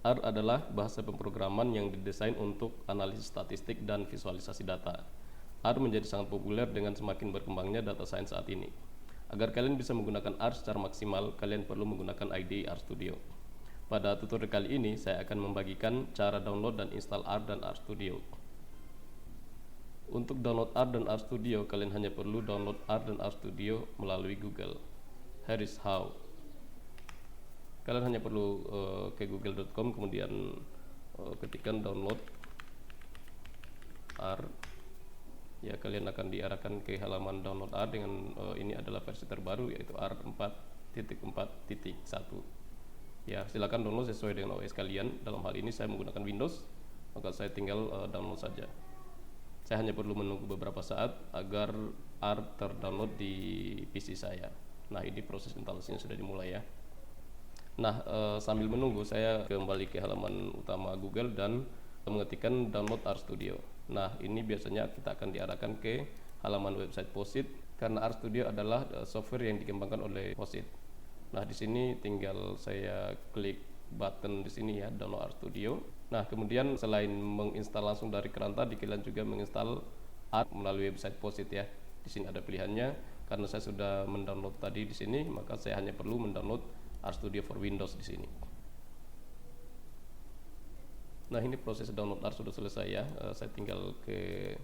R adalah bahasa pemrograman yang didesain untuk analisis statistik dan visualisasi data. R menjadi sangat populer dengan semakin berkembangnya data science saat ini. Agar kalian bisa menggunakan R secara maksimal, kalian perlu menggunakan IDE RStudio. Pada tutorial kali ini, saya akan membagikan cara download dan install R dan RStudio. Untuk download R dan RStudio, kalian hanya perlu download R dan RStudio melalui Google. Here is how. Kalian hanya perlu ke google.com, kemudian ketikkan download R. Ya, kalian akan diarahkan ke halaman download R dengan ini adalah versi terbaru, yaitu R 4.4.1. Ya, silakan download sesuai dengan OS kalian. Dalam hal ini saya menggunakan Windows, maka saya tinggal download saja. Saya hanya perlu menunggu beberapa saat agar R terdownload di PC saya. Nah, ini proses instalasinya sudah dimulai ya. Nah, sambil menunggu saya kembali ke halaman utama Google dan mengetikkan download RStudio. Nah, ini biasanya kita akan diarahkan ke halaman website POSIT karena RStudio adalah software yang dikembangkan oleh POSIT. Nah, di sini tinggal saya klik button di sini ya, download RStudio. Nah, kemudian selain menginstal langsung dari keran tadi, kalian juga menginstal R melalui website POSIT ya. Di sini ada pilihannya. Karena saya sudah mendownload tadi di sini, maka saya hanya perlu mendownload RStudio for Windows di sini. Nah, ini proses download R sudah selesai ya. Saya tinggal ke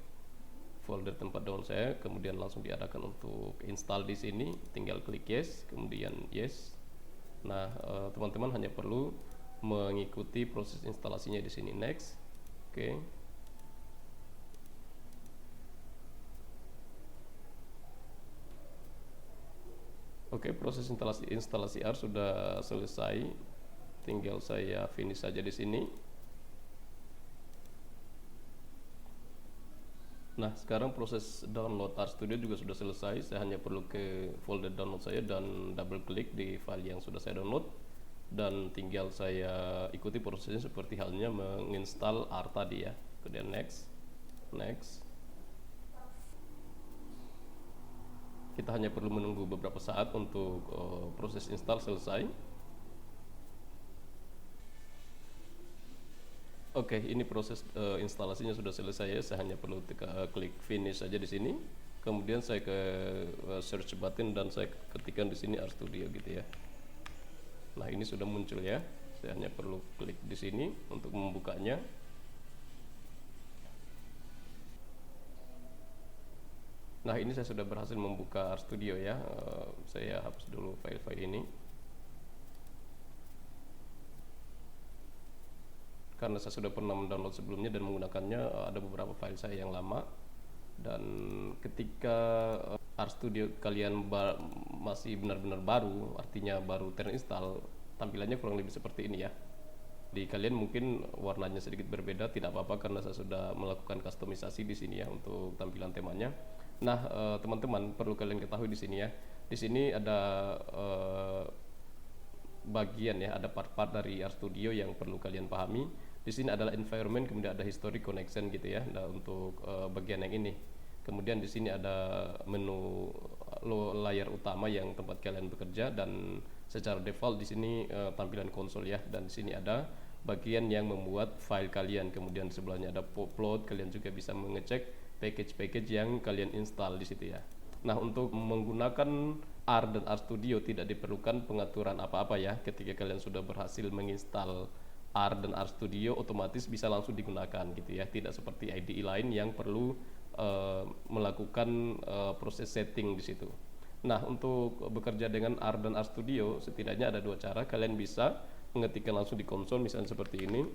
folder tempat download saya, kemudian langsung diarahkan untuk install di sini. Tinggal klik yes, kemudian yes. Nah, teman-teman hanya perlu mengikuti proses instalasinya di sini. Next, oke. Oke, proses instalasi R sudah selesai. Tinggal saya finish saja di sini. Nah, sekarang proses download RStudio juga sudah selesai. Saya hanya perlu ke folder download saya dan double klik di file yang sudah saya download, dan tinggal saya ikuti prosesnya seperti halnya menginstal R tadi ya. Kemudian next. Kita hanya perlu menunggu beberapa saat untuk proses install selesai. Oke, ini proses instalasinya sudah selesai ya. Saya hanya perlu klik finish saja di sini. Kemudian saya ke search button dan saya ketikkan di sini RStudio gitu ya. Nah, ini sudah muncul ya. Saya hanya perlu klik di sini untuk membukanya. Nah, ini saya sudah berhasil membuka RStudio ya. Saya hapus dulu file-file ini. Karena saya sudah pernah mendownload sebelumnya dan menggunakannya, ada beberapa file saya yang lama. Dan ketika RStudio kalian masih benar-benar baru, artinya baru terinstall, tampilannya kurang lebih seperti ini ya. Di kalian mungkin warnanya sedikit berbeda, tidak apa-apa karena saya sudah melakukan kustomisasi di sini ya untuk tampilan temanya. Nah, teman-teman perlu kalian ketahui di sini ya. Di sini ada bagian ya, ada part-part dari RStudio yang perlu kalian pahami. Di sini adalah environment, kemudian ada history connection gitu ya. Nah, untuk bagian yang ini. Kemudian di sini ada menu layar utama yang tempat kalian bekerja, dan secara default di sini tampilan konsol ya. Dan di sini ada bagian yang membuat file kalian. Kemudian di sebelahnya ada upload, kalian juga bisa mengecek package-package yang kalian install di situ ya. Nah, untuk menggunakan R dan RStudio tidak diperlukan pengaturan apa-apa ya. Ketika kalian sudah berhasil menginstal R dan RStudio, otomatis bisa langsung digunakan gitu ya. Tidak seperti IDE lain yang perlu melakukan proses setting di situ. Nah, untuk bekerja dengan R dan RStudio setidaknya ada dua cara. Kalian bisa mengetikkan langsung di konsol, misalnya seperti ini.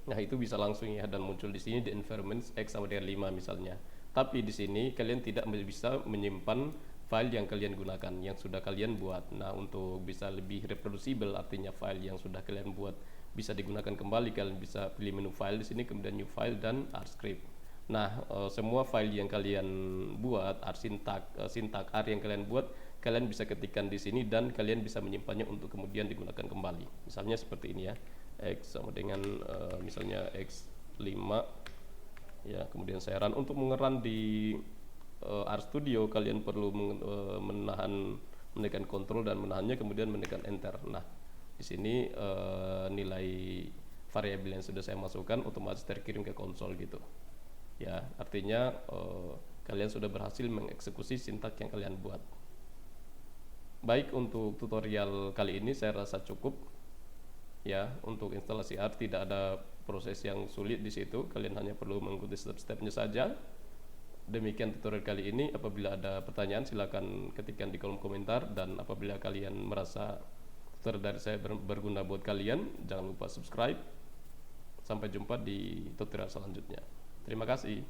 Nah, itu bisa langsung ya, dan muncul di sini di environment X sama dengan 5 misalnya. Tapi di sini kalian tidak bisa menyimpan file yang kalian gunakan, yang sudah kalian buat. Nah, untuk bisa lebih reproducible, artinya file yang sudah kalian buat bisa digunakan kembali, kalian bisa pilih menu file di sini, kemudian new file dan R script. Nah, semua file yang kalian buat, sintak R yang kalian buat, kalian bisa ketikkan di sini dan kalian bisa menyimpannya untuk kemudian digunakan kembali. Misalnya seperti ini ya, X sama dengan misalnya X5 ya. Kemudian saya run. Untuk mengeran di RStudio kalian perlu menekan kontrol dan menahannya, kemudian menekan enter. Nah, Di sini nilai variabel yang sudah saya masukkan otomatis terkirim ke konsol gitu. Ya, artinya kalian sudah berhasil mengeksekusi sintak yang kalian buat. Baik, untuk tutorial kali ini saya rasa cukup. Ya, untuk instalasi R tidak ada proses yang sulit di situ, kalian hanya perlu mengikuti step-stepnya saja. Demikian tutorial kali ini. Apabila ada pertanyaan silakan ketikkan di kolom komentar, dan apabila kalian merasa tutorial dari saya berguna buat kalian, jangan lupa subscribe. Sampai jumpa di tutorial selanjutnya. Terima kasih.